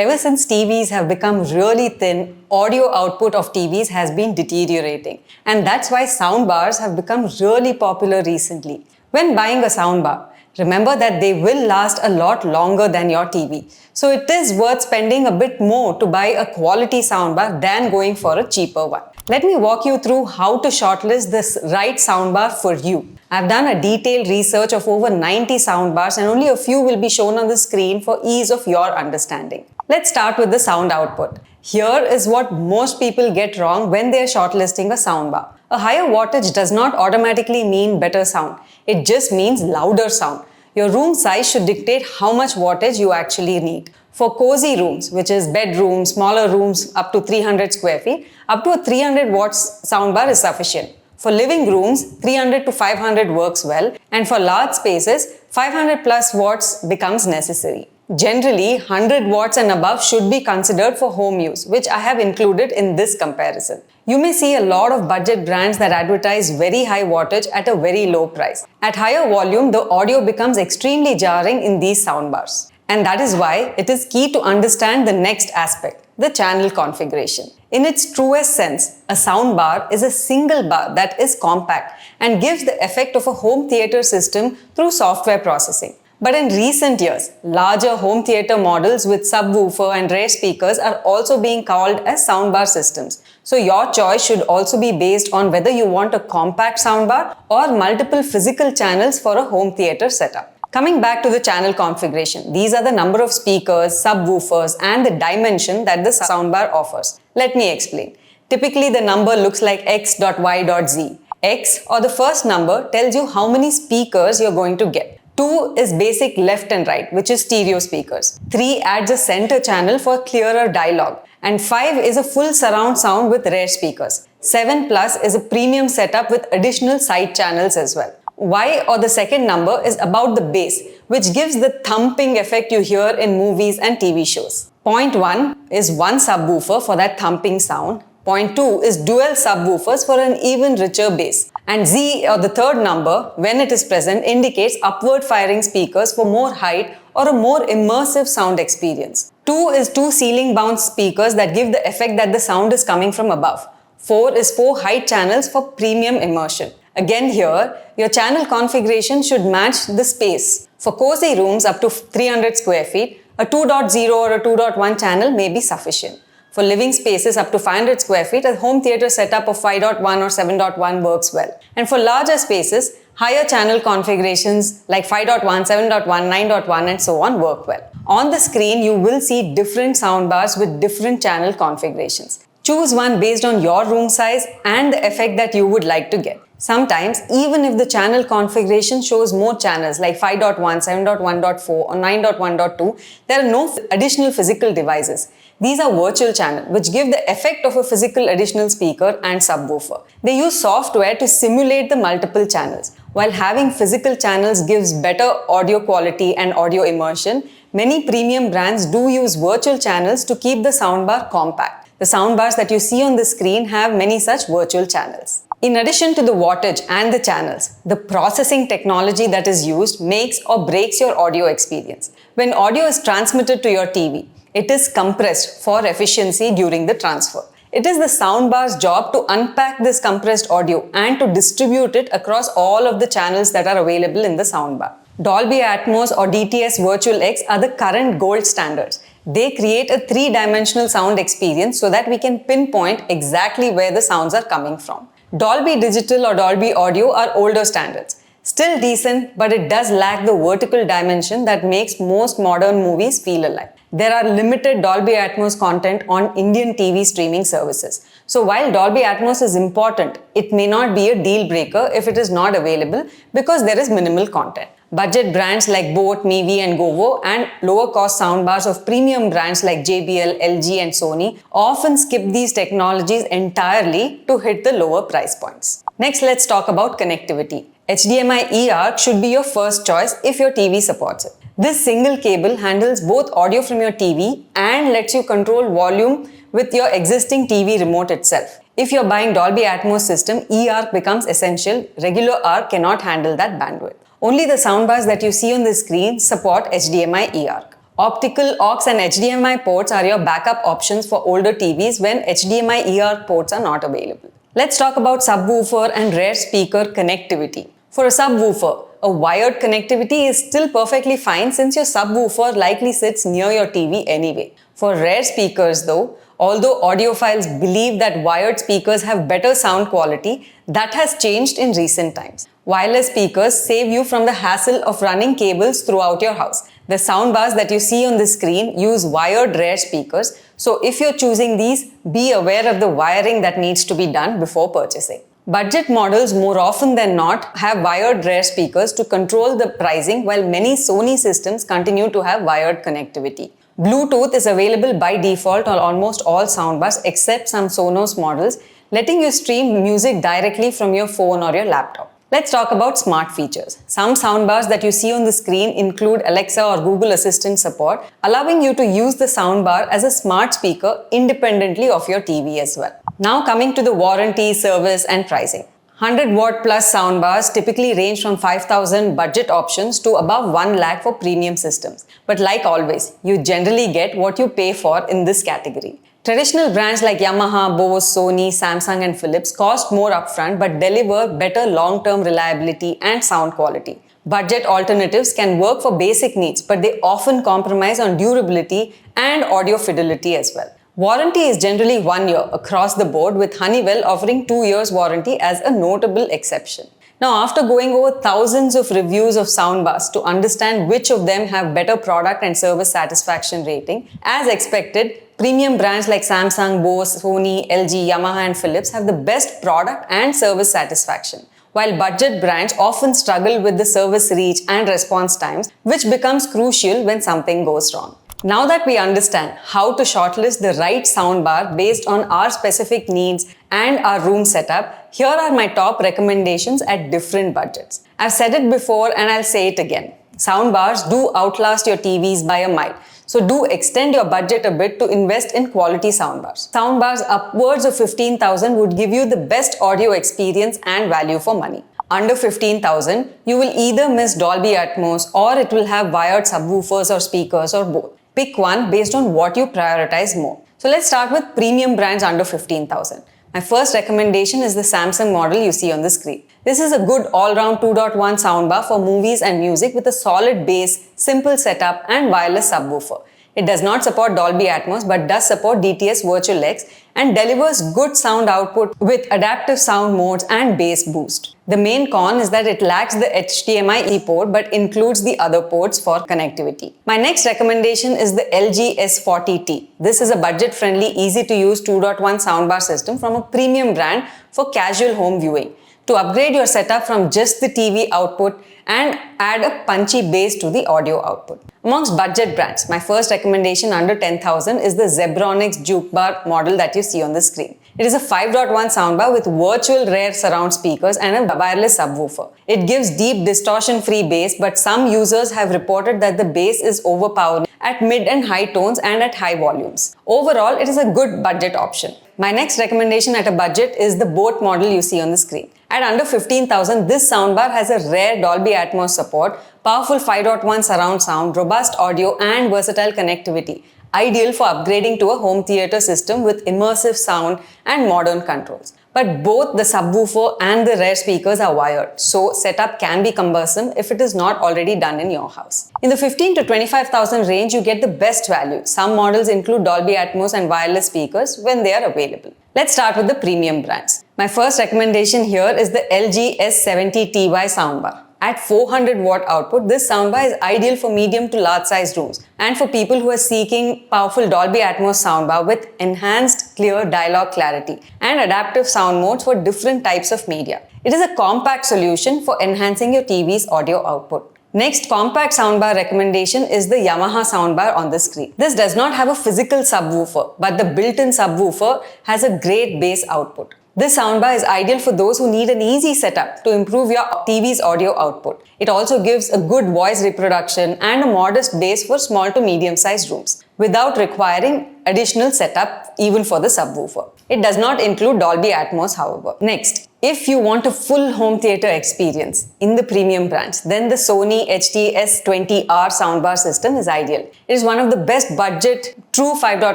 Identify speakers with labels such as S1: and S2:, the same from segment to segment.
S1: Ever since TVs have become really thin, audio output of TVs has been deteriorating. And that's why soundbars have become really popular recently. When buying a soundbar, remember that they will last a lot longer than your TV. So it is worth spending a bit more to buy a quality soundbar than going for a cheaper one. Let me walk you through how to shortlist this right soundbar for you. I've done a detailed research of over 90 soundbars and only a few will be shown on the screen for ease of your understanding. Let's start with the sound output. Here is what most people get wrong when they are shortlisting a soundbar. A higher wattage does not automatically mean better sound. It just means louder sound. Your room size should dictate how much wattage you actually need. For cozy rooms, which is bedrooms, smaller rooms up to 300 square feet, up to a 300 watts soundbar is sufficient. For living rooms, 300 to 500 works well, and for large spaces, 500 plus watts becomes necessary. Generally, 100 watts and above should be considered for home use, which I have included in this comparison. You may see a lot of budget brands that advertise very high wattage at a very low price. At higher volume, the audio becomes extremely jarring in these soundbars. And that is why it is key to understand the next aspect, the channel configuration. In its truest sense, a soundbar is a single bar that is compact and gives the effect of a home theater system through software processing. But in recent years, larger home theater models with subwoofer and rear speakers are also being called as soundbar systems. So your choice should also be based on whether you want a compact soundbar or multiple physical channels for a home theater setup. Coming back to the channel configuration, these are the number of speakers, subwoofers, and the dimension that the soundbar offers. Let me explain. Typically, the number looks like X.Y.Z. X, or the first number, tells you how many speakers you're going to get. 2 is basic left and right, which is stereo speakers. 3 adds a center channel for clearer dialogue. And 5 is a full surround sound with rear speakers. 7 plus is a premium setup with additional side channels as well. Y, or the second number, is about the bass, which gives the thumping effect you hear in movies and TV shows. Point 1 is one subwoofer for that thumping sound. Point 2 is dual subwoofers for an even richer bass. And Z, or the third number, when it is present, indicates upward firing speakers for more height or a more immersive sound experience. 2 is 2 ceiling bound speakers that give the effect that the sound is coming from above. 4 is 4 height channels for premium immersion. Again here, your channel configuration should match the space. For cozy rooms up to 300 square feet, a 2.0 or a 2.1 channel may be sufficient. For living spaces up to 500 square feet, a home theater setup of 5.1 or 7.1 works well. And for larger spaces, higher channel configurations like 5.1, 7.1, 9.1 and so on work well. On the screen, you will see different soundbars with different channel configurations. Choose one based on your room size and the effect that you would like to get. Sometimes, even if the channel configuration shows more channels like 5.1, 7.1.4 or 9.1.2, there are no additional physical devices. These are virtual channels, which give the effect of a physical additional speaker and subwoofer. They use software to simulate the multiple channels. While having physical channels gives better audio quality and audio immersion, many premium brands do use virtual channels to keep the soundbar compact. The soundbars that you see on the screen have many such virtual channels. In addition to the wattage and the channels, the processing technology that is used makes or breaks your audio experience. When audio is transmitted to your TV, it is compressed for efficiency during the transfer. It is the soundbar's job to unpack this compressed audio and to distribute it across all of the channels that are available in the soundbar. Dolby Atmos or DTS Virtual X are the current gold standards. They create a 3-dimensional sound experience so that we can pinpoint exactly where the sounds are coming from. Dolby Digital or Dolby Audio are older standards. Still decent, but it does lack the vertical dimension that makes most modern movies feel alive. There are limited Dolby Atmos content on Indian TV streaming services. So while Dolby Atmos is important, it may not be a deal breaker if it is not available because there is minimal content. Budget brands like Boat, Mivi and Govo and lower cost soundbars of premium brands like JBL, LG and Sony often skip these technologies entirely to hit the lower price points. Next, let's talk about connectivity. HDMI eARC should be your first choice if your TV supports it. This single cable handles both audio from your TV and lets you control volume with your existing TV remote itself. If you're buying Dolby Atmos system, eARC becomes essential. Regular ARC cannot handle that bandwidth. Only the soundbars that you see on the screen support HDMI eARC. Optical, aux and HDMI ports are your backup options for older TVs when HDMI ER ports are not available. Let's talk about subwoofer and rear speaker connectivity. For a subwoofer, a wired connectivity is still perfectly fine since your subwoofer likely sits near your TV anyway. For rear speakers though, although audiophiles believe that wired speakers have better sound quality, that has changed in recent times. Wireless speakers save you from the hassle of running cables throughout your house. The soundbars that you see on the screen use wired rear speakers, so if you're choosing these, be aware of the wiring that needs to be done before purchasing. Budget models more often than not have wired rear speakers to control the pricing, while many Sony systems continue to have wired connectivity. Bluetooth is available by default on almost all soundbars except some Sonos models, letting you stream music directly from your phone or your laptop. Let's talk about smart features. Some soundbars that you see on the screen include Alexa or Google Assistant support, allowing you to use the soundbar as a smart speaker independently of your TV as well. Now coming to the warranty, service and pricing. 100 watt plus soundbars typically range from 5,000 budget options to above 1 lakh for premium systems. But like always, you generally get what you pay for in this category. Traditional brands like Yamaha, Bose, Sony, Samsung and Philips cost more upfront but deliver better long-term reliability and sound quality. Budget alternatives can work for basic needs, but they often compromise on durability and audio fidelity as well. Warranty is generally 1 year across the board, with Honeywell offering 2 years warranty as a notable exception. Now, after going over thousands of reviews of soundbars to understand which of them have better product and service satisfaction rating, as expected, premium brands like Samsung, Bose, Sony, LG, Yamaha and Philips have the best product and service satisfaction, while budget brands often struggle with the service reach and response times, which becomes crucial when something goes wrong. Now that we understand how to shortlist the right soundbar based on our specific needs and our room setup, here are my top recommendations at different budgets. I've said it before and I'll say it again. Soundbars do outlast your TVs by a mile, so do extend your budget a bit to invest in quality soundbars. Soundbars upwards of 15,000 would give you the best audio experience and value for money. Under 15,000, you will either miss Dolby Atmos or it will have wired subwoofers or speakers or both. Pick one based on what you prioritize more. So let's start with premium brands under 15,000. My first recommendation is the Samsung model you see on the screen. This is a good all-round 2.1 soundbar for movies and music with a solid bass, simple setup and wireless subwoofer. It does not support Dolby Atmos but does support DTS Virtual X and delivers good sound output with adaptive sound modes and bass boost. The main con is that it lacks the HDMI port but includes the other ports for connectivity. My next recommendation is the LG S40T. This is a budget-friendly, easy-to-use 2.1 soundbar system from a premium brand for casual home viewing. To upgrade your setup from just the TV output and add a punchy bass to the audio output. Amongst budget brands, my first recommendation under 10,000 is the Zebronics Juke Bar model that you see on the screen. It is a 5.1 soundbar with virtual rear surround speakers and a wireless subwoofer. It gives deep distortion-free bass, but some users have reported that the bass is overpowering at mid and high tones and at high volumes. Overall, it is a good budget option. My next recommendation at a budget is the Boat model you see on the screen. At under 15,000, this soundbar has a rare Dolby Atmos support, powerful 5.1 surround sound, robust audio and versatile connectivity, ideal for upgrading to a home theater system with immersive sound and modern controls. But both the subwoofer and the rear speakers are wired, so setup can be cumbersome if it is not already done in your house. In the 15 to 25,000 range, you get the best value. Some models include Dolby Atmos and wireless speakers when they are available. Let's start with the premium brands. My first recommendation here is the LG S70TY soundbar. At 400 watt output, this soundbar is ideal for medium to large size rooms and for people who are seeking powerful Dolby Atmos soundbar with enhanced clear dialogue clarity and adaptive sound modes for different types of media. It is a compact solution for enhancing your TV's audio output. Next compact soundbar recommendation is the Yamaha soundbar on the screen. This does not have a physical subwoofer, but the built-in subwoofer has a great bass output. This soundbar is ideal for those who need an easy setup to improve your TV's audio output. It also gives a good voice reproduction and a modest bass for small to medium-sized rooms, without requiring additional setup even for the subwoofer. It does not include Dolby Atmos, however. Next, If you want a full home theater experience in the premium brands, then the Sony HT-S20R soundbar system is ideal. It is one of the best budget true 5.1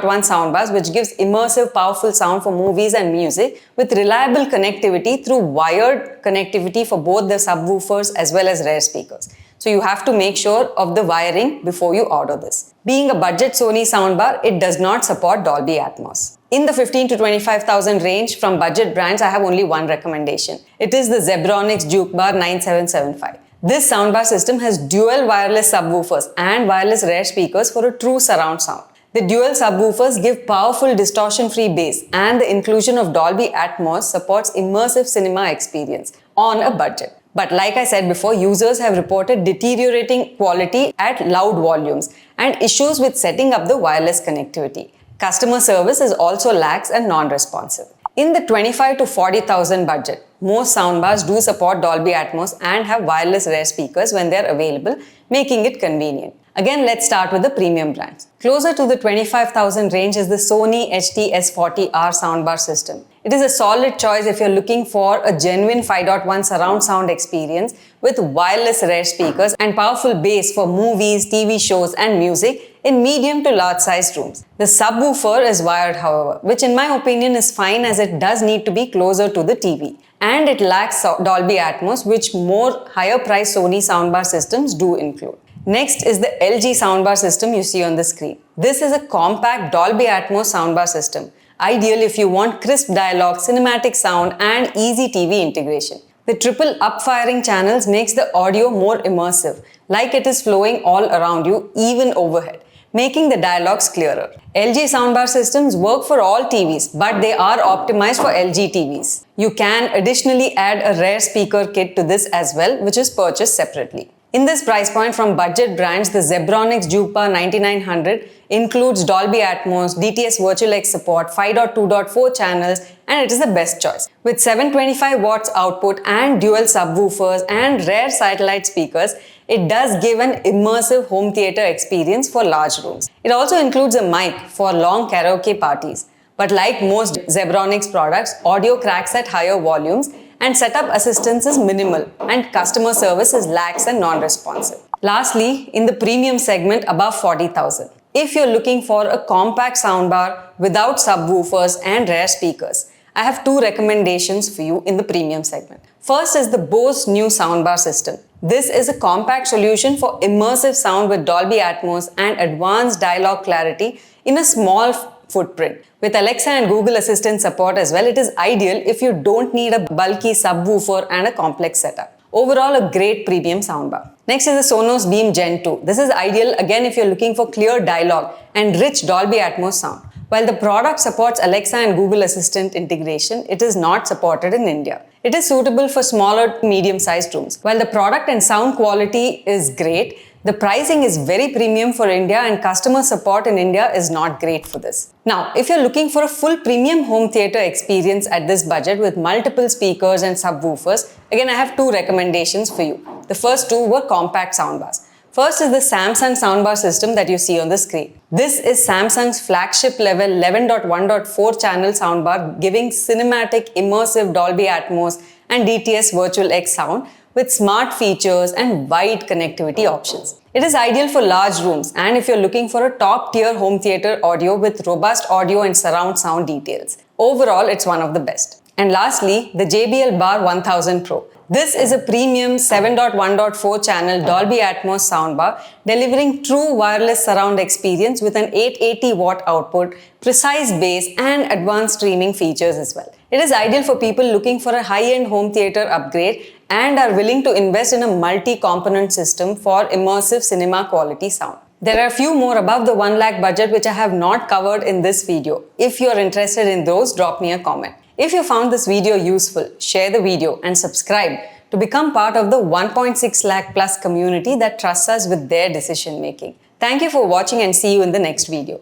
S1: soundbars which gives immersive, powerful sound for movies and music with reliable connectivity through wired connectivity for both the subwoofers as well as rear speakers. So you have to make sure of the wiring before you order this. Being a budget Sony soundbar, it does not support Dolby Atmos. In the 15 to 25,000 range from budget brands, I have only one recommendation. It is the Zebronics Jukebar 9775. This soundbar system has dual wireless subwoofers and wireless rear speakers for a true surround sound. The dual subwoofers give powerful distortion-free bass, and the inclusion of Dolby Atmos supports immersive cinema experience on a budget. But like I said before, users have reported deteriorating quality at loud volumes and issues with setting up the wireless connectivity. Customer service is also lax and non-responsive. In the 25 to 40,000 budget, most soundbars do support Dolby Atmos and have wireless rear speakers when they are available, making it convenient. Again, let's start with the premium brands. Closer to the 25,000 range is the Sony HT-S40R soundbar system. It is a solid choice if you're looking for a genuine 5.1 surround sound experience with wireless rear speakers and powerful bass for movies, TV shows and music in medium to large sized rooms. The subwoofer is wired, however, which in my opinion is fine as it does need to be closer to the TV. And it lacks Dolby Atmos, which more higher priced Sony soundbar systems do include. Next is the LG soundbar system you see on the screen. This is a compact Dolby Atmos soundbar system, ideal if you want crisp dialogue, cinematic sound and easy TV integration. The triple up-firing channels makes the audio more immersive, like it is flowing all around you, even overhead, making the dialogues clearer. LG soundbar systems work for all TVs, but they are optimized for LG TVs. You can additionally add a rear speaker kit to this as well, which is purchased separately. In this price point from budget brands, the Zebronics Jukebar 9900 includes Dolby Atmos, DTS Virtual X support, 5.2.4 channels, and it is the best choice. With 725 watts output and dual subwoofers and rear satellite speakers, it does give an immersive home theater experience for large rooms. It also includes a mic for long karaoke parties. But like most Zebronics products, audio cracks at higher volumes and setup assistance is minimal and customer service is lax and non-responsive. Lastly, in the premium segment above 40,000, if you're looking for a compact soundbar without subwoofers and rear speakers, I have two recommendations for you in the premium segment. First is the Bose new soundbar system. This is a compact solution for immersive sound with Dolby Atmos and advanced dialogue clarity in a small footprint. With Alexa and Google Assistant support as well, it is ideal if you don't need a bulky subwoofer and a complex setup. Overall, a great premium soundbar. Next is the Sonos Beam Gen 2. This is ideal again if you're looking for clear dialogue and rich Dolby Atmos sound. While the product supports Alexa and Google Assistant integration, it is not supported in India. It is suitable for smaller to medium-sized rooms. While the product and sound quality is great, the pricing is very premium for India and customer support in India is not great for this. Now, if you're looking for a full premium home theater experience at this budget with multiple speakers and subwoofers, again I have two recommendations for you. The first two were compact soundbars. First is the Samsung soundbar system that you see on the screen. This is Samsung's flagship level 11.1.4 channel soundbar giving cinematic, immersive Dolby Atmos and DTS Virtual X sound with smart features and wide connectivity options. It is ideal for large rooms and if you're looking for a top-tier home theater audio with robust audio and surround sound details. Overall, it's one of the best. And lastly, the JBL Bar 1000 Pro. This is a premium 7.1.4 channel Dolby Atmos soundbar delivering true wireless surround experience with an 880 watt output, precise bass and advanced streaming features as well. It is ideal for people looking for a high-end home theater upgrade and are willing to invest in a multi-component system for immersive cinema quality sound. There are a few more above the 1 lakh budget which I have not covered in this video. If you are interested in those, drop me a comment. If you found this video useful, share the video and subscribe to become part of the 1.6 lakh plus community that trusts us with their decision making. Thank you for watching and see you in the next video.